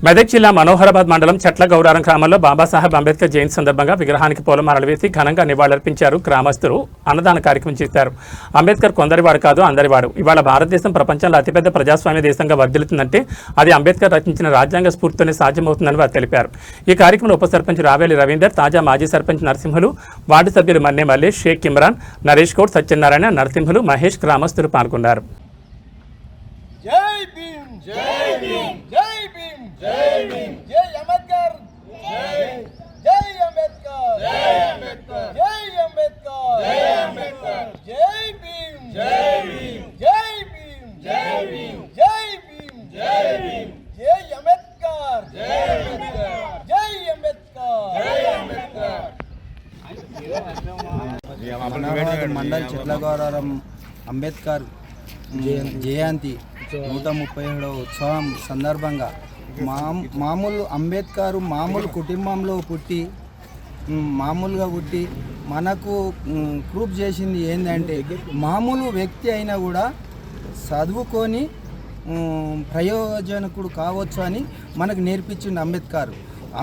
మెదక్ జిల్లా మనోహరాబాద్ మండలం చెట్ల గౌరారం గ్రామంలో బాబాసాహెబ్ అంబేద్కర్ జయంతి సందర్భంగా విగ్రహానికి పూలమాలలు వేసి ఘనంగా నివాళులర్పించారు. గ్రామస్తులు అన్నదాన కార్యక్రమం చేశారు. అంబేద్కర్ కొందరివాడు కాదు, అందరివాడు. ఇవాళ భారతదేశం ప్రపంచంలో అతిపెద్ద ప్రజాస్వామ్య దేశంగా వర్ధిల్లుతుందంటే అది అంబేద్కర్ రచించిన రాజ్యాంగ స్ఫూర్తితోనే సాధ్యమవుతుందని వారు తెలిపారు. ఈ కార్యక్రమంలో ఉప సర్పంచ్ రావేలి రవీందర్, తాజా మాజీ సర్పంచ్ నరసింహులు, వార్డు సభ్యులు మన్నే మల్లేష్, షేక్ ఇమ్రాన్, నరేష్ గౌడ్, సత్యనారాయణ, నరసింహులు, మహేష్ గ్రామస్తులు పాల్గొన్నారు. జై భీమ్, జై భీమ్, జై భీమ్, జై భీమ్, జై అంబేద్కర్, జై అంబేద్కర్, జై అంబేద్కర్, జై అంబేద్కర్, జై అంబేద్కర్, జై భీమ్, జై భీమ్, జై భీమ్, జై భీమ్, జై భీమ్, జై భీమ్, జై అంబేద్కర్, జై అంబేద్కర్, జై అంబేద్కర్, జై అంబేద్కర్. మండల్ చెట్లగౌరారం అంబేద్కర్ జయంతి 137వ ఉత్సవం సందర్భంగా మామూలు అంబేద్కర్ మామూలు కుటుంబంలో పుట్టి మామూలుగా పుట్టి మనకు ప్రూఫ్ చేసింది ఏంటంటే మామూలు వ్యక్తి అయినా కూడా చదువుకొని ప్రయోజనకుడు కావచ్చు అని మనకు నేర్పించింది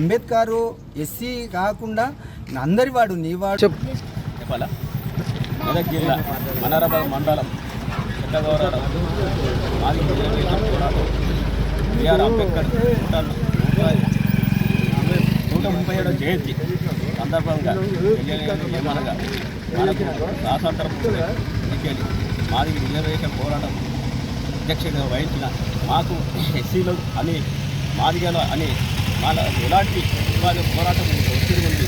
అంబేద్కర్ ఎస్సీ కాకుండా అందరివాడు నీవాడు. చెప్పాలా? మెదక్ జిల్లా మనోహరాబాద్ మండలం చెట్లగౌరారం మాజీ బిఆర్ అంబేద్కర్ 137వ జయంతి సందర్భంగా ఏమనగా మనకు స్వాతంత్రం ఎన్నికలు మాది రిజర్వేషన్ పోరాటం అధ్యక్షుడిగా వహించిన మాకు ఎస్సీలు అని మాదిగలు అని వాళ్ళ ఎలాంటి పోరాటం ఒత్తిడి ఉంది.